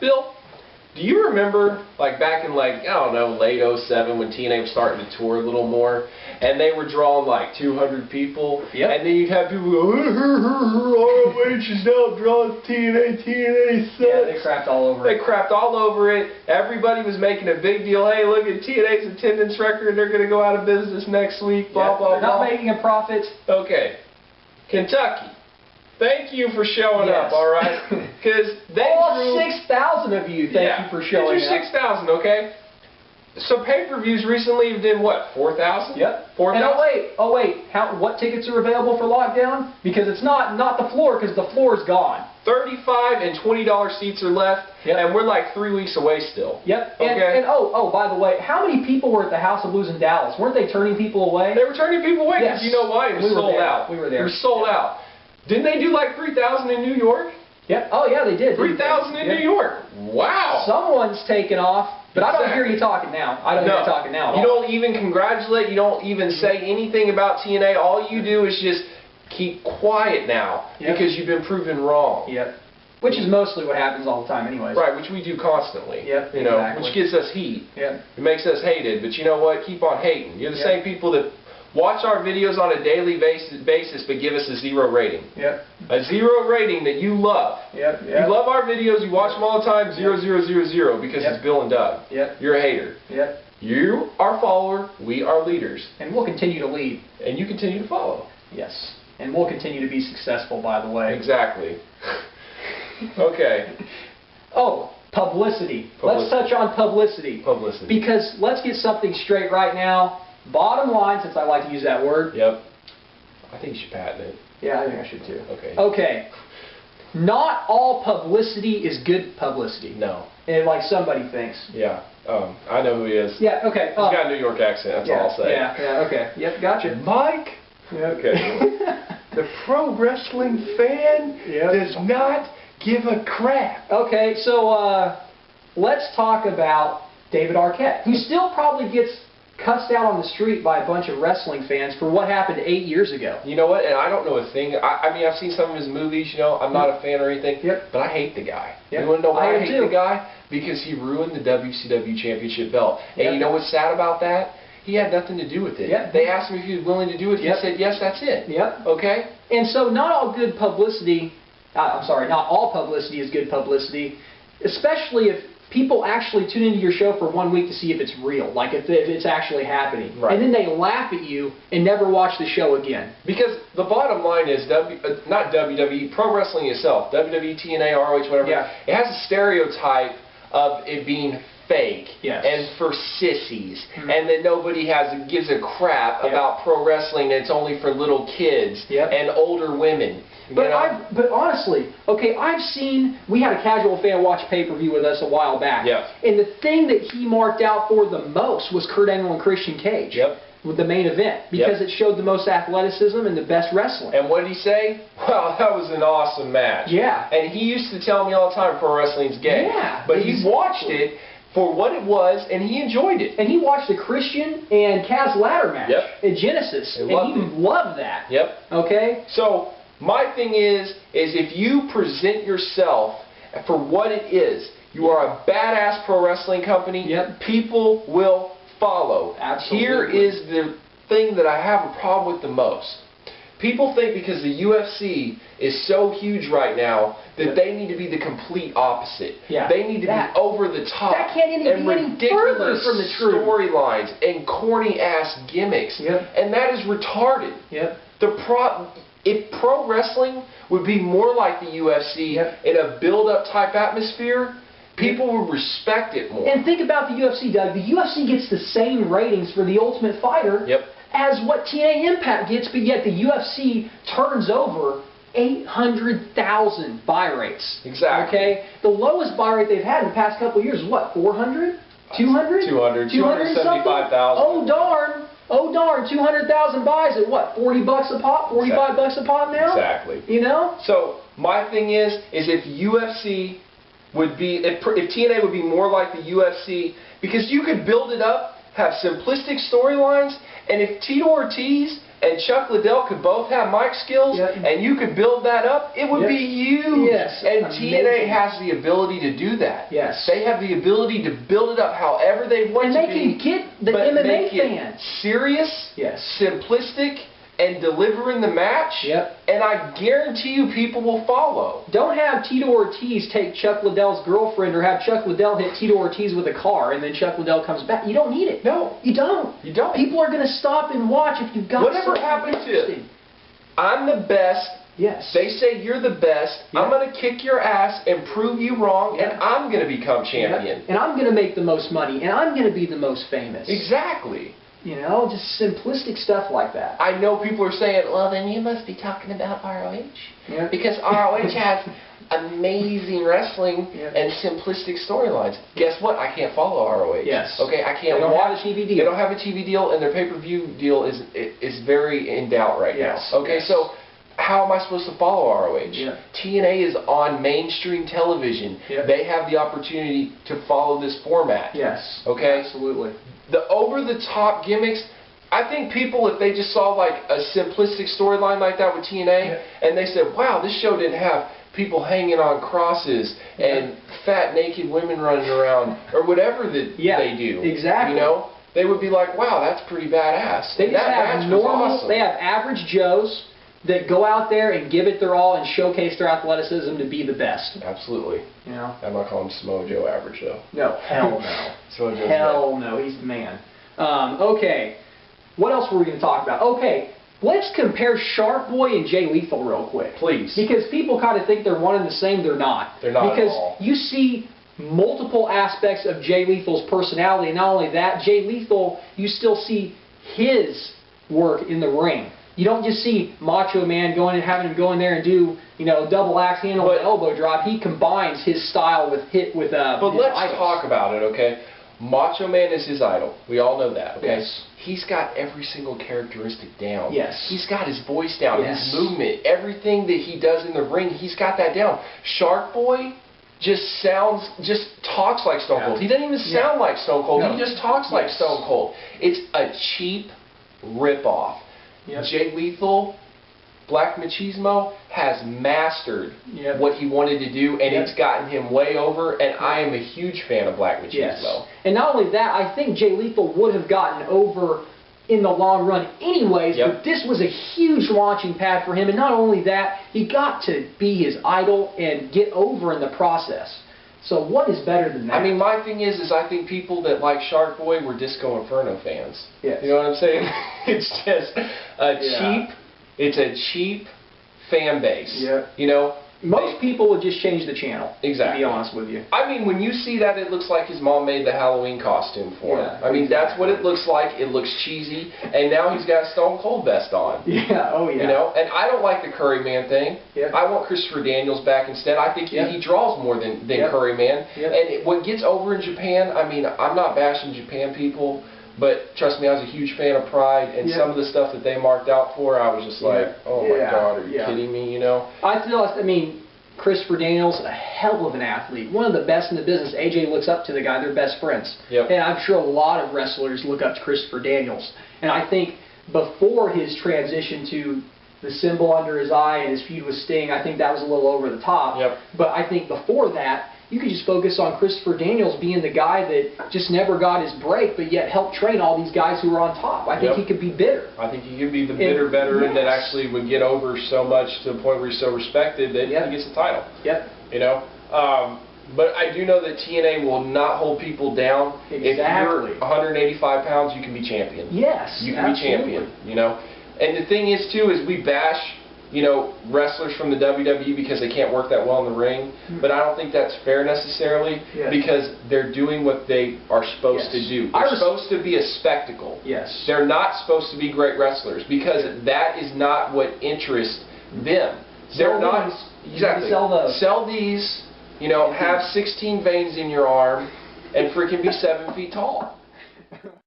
Bill, do you remember, like, back in, like, I don't know, late '07 when TNA was starting to tour a little more, and they were drawing, like, 200 people, Yep. and then you'd have people go, ROH is now drawing TNA sucks. Yeah, they crapped all over They it. crapped all over it. Everybody was making a big deal. Hey, look at TNA's attendance record. They're going to go out of business next week, blah, Yep. blah, They're blah. not making a profit. Okay. Kentucky. Thank you for showing Yes. up, all right? Because they All drew 6,000 of you, thank you for showing These up. are 6,000, okay? So pay-per-views recently did what, 4,000? Yep. 4,000? And oh wait, what tickets are available for lockdown? Because it's not the floor, because the floor is gone. $35 and $20 seats are left, Yep. and we're like 3 weeks away still. Yep. Okay. And oh, by the way, how many people were at the House of Blues in Dallas? Weren't they turning people away? They were turning people away because Yes. you know why? It was We were sold there. out. We were there. It was sold out. Didn't they do like 3,000 in New York? Yep. Oh yeah, they did. 3,000 in Yep. New York. Wow. Someone's taken off, but I don't Exactly. hear you talking now. I don't hear you talking now. At You all. don't even congratulate. You don't even say anything about TNA. All you do is just keep quiet now Yep. because you've been proven wrong. Yep. Which is mostly what happens all the time, anyways. Right, which we do constantly. Yep, You know, exactly. which gives us heat. Yep. It makes us hated. But you know what? Keep on hating. You're the Yep. same people that watch our videos on a daily basis but give us a 0 rating. Yep. A 0 rating that you love. Yep. You love our videos, you watch them all the time, 0, 0, 0, 0, because Yep. it's Bill and Doug. Yep. You're a hater. Yep. You are follower, we are leaders. And we'll continue to lead. And you continue to follow. Yes. And we'll continue to be successful, by the way. Exactly. Okay. Oh, publicity. Publicity. Let's touch on publicity. Publicity. Because let's get something straight right now. Bottom line, since I like to use that word. Yep. I think you should patent it. Yeah, I think I should too. Okay. Okay. Not all publicity is good publicity. No. And like somebody thinks. Yeah. I know who he is. Yeah, okay. He's got a New York accent, that's all I'll say. Yeah, okay. Yep, gotcha. Mike, Yeah. Okay. the pro wrestling fan Yep. does not give a crap. Okay, so let's talk about David Arquette, who still probably gets cussed out on the street by a bunch of wrestling fans for what happened 8 years ago. You know what? And I don't know a thing. I mean, I've seen some of his movies. You know, I'm not a fan or anything. Yep. But I hate the guy. Yep. You want to know why I I do hate too. the guy? Because he ruined the WCW Championship belt. And Yep. you know what's sad about that? He had nothing to do with it. Yep. They asked him if he was willing to do it. He Yep. said yes. That's it. Yep. Okay. And so not all good publicity, I'm sorry, not all publicity is good publicity, especially if people actually tune into your show for 1 week to see if it's real, like if it's actually happening. Right. And then they laugh at you and never watch the show again. Because the bottom line is, not WWE, pro wrestling itself, WWE, TNA, ROH, whatever, Yeah. it has a stereotype of it being fake Yes. and for sissies, Mhm. and that nobody gives a crap Yep. about pro wrestling, and it's only for little kids Yep. and older women. you But know? but honestly, okay, we had a casual fan watch pay-per-view with us a while back. Yep. And the thing that he marked out for the most was Kurt Angle and Christian Cage. Yep. With the main event, because it showed the most athleticism and the best wrestling. And what did he say? Well, that was an awesome match. Yeah. And he used to tell me all the time, pro wrestling's gay. Yeah, But he exactly. watched it for what it was, and he enjoyed it. And he watched the Christian and Kaz ladder match Yep. at Genesis, He and loved he it. loved that. Yep. Okay? So my thing is if you present yourself for what it is, you are a badass pro wrestling company, Yep. people will follow. Absolutely. Here is the thing that I have a problem with the most. People think because the UFC is so huge right now that Yep. they need to be the complete opposite. Yeah. They need to That- be over the top. that can't even and be any ridiculous further from the truth. storylines and corny ass gimmicks. Yep. And that is retarded. Yep. If pro wrestling would be more like the UFC Yep. in a build-up type atmosphere, people would respect it more. And think about the UFC, Doug. The UFC gets the same ratings for The Ultimate Fighter Yep. as what TNA Impact gets, but yet the UFC turns over 800,000 buy rates. Exactly. Okay? The lowest buy rate they've had in the past couple of years is what, 400? 200? 200, 200 and something? 275,000. Oh darn. Oh darn, 200,000 buys at what, 40 bucks a pop, 45 bucks a pop now? Exactly. You know? So my thing is if UFC would be, if TNA would be more like the UFC, because you could build it up, have simplistic storylines, and if Tito Ortiz and Chuck Liddell could both have mic skills, Yeah. and you could build that up, it would Yeah. be huge. Yes, And amazing. TNA has the ability to do that. Yes. They have the ability to build it up however they want And to they be. can get the but MMA make it fans. serious, Yes. simplistic, and delivering the match. Yep. And I guarantee you people will follow. Don't have Tito Ortiz take Chuck Liddell's girlfriend or have Chuck Liddell hit Tito Ortiz with a car and then Chuck Liddell comes back. You don't need it. No. You don't. You don't. People are going to stop and watch if you've got Whatever something happened to- interesting. I'm the best. Yes. They say you're the best. Yeah. I'm going to kick your ass and prove you wrong, and Yeah. I'm going to become champion. And I'm going to make the most money and I'm going to be the most famous. Exactly. You know, just simplistic stuff like that. I know people are saying, well, then you must be talking about ROH. Yeah. Because ROH has amazing wrestling Yeah. and simplistic storylines. Guess what? I can't follow ROH. Yes. Okay, I can't They don't watch. have a TV deal. They don't have a TV deal, and their pay-per-view deal is very in doubt right Yes, now. Okay, yes. so how am I supposed to follow ROH? Yeah. TNA is on mainstream television. Yeah. They have the opportunity to follow this format. Yes. Okay? Absolutely. The over-the-top gimmicks, I think people, if they just saw like a simplistic storyline like that with TNA, and they said, wow, this show didn't have people hanging on crosses and fat naked women running around, or whatever that they do. Exactly. You know? They would be like, wow, that's pretty badass. They And just that have match was normal, awesome. they have average Joes that go out there and give it their all and showcase their athleticism to be the best. Absolutely. You know? I'm not calling Samoa Joe average, though. No, hell no. Samoa Joe's Hell no, he's the man. Okay, what else were we going to talk about? Okay, let's compare Shark Boy and Jay Lethal real quick. Please. Because people kind of think they're one and the same. They're not. They're not at Because all. you see multiple aspects of Jay Lethal's personality, and not only that, Jay Lethal, you still see his work in the ring. You don't just see Macho Man going and having him go in there and do, you know, double axe handle and elbow drop. He combines his style with But his let's idols. talk about it, okay? Macho Man is his idol. We all know that, okay? Yes. He's got every single characteristic down. Yes. He's got his voice down, Yes. his movement, everything that he does in the ring, he's got that down. Shark Boy just talks like Stone Cold. He doesn't even sound like Stone Cold. No. He just talks like Yes. Stone Cold. It's a cheap ripoff. Yep. Jay Lethal, Black Machismo, has mastered Yep. what he wanted to do, and Yep. it's gotten him way over, and I am a huge fan of Black Machismo. Yes. And not only that, I think Jay Lethal would have gotten over in the long run anyways, Yep. but this was a huge launching pad for him. And not only that, he got to be his idol and get over in the process. So what is better than that? I mean, my thing is I think people that like Shark Boy were Disco Inferno fans. Yes. You know what I'm saying? It's just it's a cheap fan base. Yep. You know? most people would just change the channel. Exactly. To be honest with you. I mean, when you see that, it looks like his mom made the Halloween costume for him. Yeah, I mean, that's exactly. what it looks like. It looks cheesy, and now he's got a Stone Cold vest on. Yeah. Oh yeah. You know, and I don't like the Curry Man thing. Yep. I want Christopher Daniels back instead. I think Yep. he draws more than Yep. Curry Man. Yep. And what gets over in Japan, I mean, I'm not bashing Japan people, but trust me, I was a huge fan of Pride, and Yep. some of the stuff that they marked out for, I was just like, Yeah. oh my Yeah. God, are you Yeah. kidding me? You know? I mean, Christopher Daniels, a hell of an athlete, one of the best in the business. AJ looks up to the guy; they're best friends. Yep. And I'm sure a lot of wrestlers look up to Christopher Daniels. And I think before his transition to the symbol under his eye and his feud with Sting, I think that was a little over the top. Yep. But I think before that, you could just focus on Christopher Daniels being the guy that just never got his break, but yet helped train all these guys who were on top. I think Yep. he could be bitter. I think he could be the bitter veteran that yes. actually would get over so much to the point where he's so respected that Yep. he gets the title. Yep. You know? But I do know that TNA will not hold people down. Exactly. If you're 185 pounds, you can be champion. Yes. You can absolutely. be champion, you know? And the thing is, too, is we bash, you know, wrestlers from the WWE because they can't work that well in the ring. But I don't think that's fair necessarily Yes. because they're doing what they are supposed Yes. to do. I They're res- supposed to be a spectacle. Yes. They're not supposed to be great wrestlers because that is not what interests them. They're Sell not these. You exactly sell those. Sell these. You know, have 16 veins in your arm and freaking be 7 feet tall.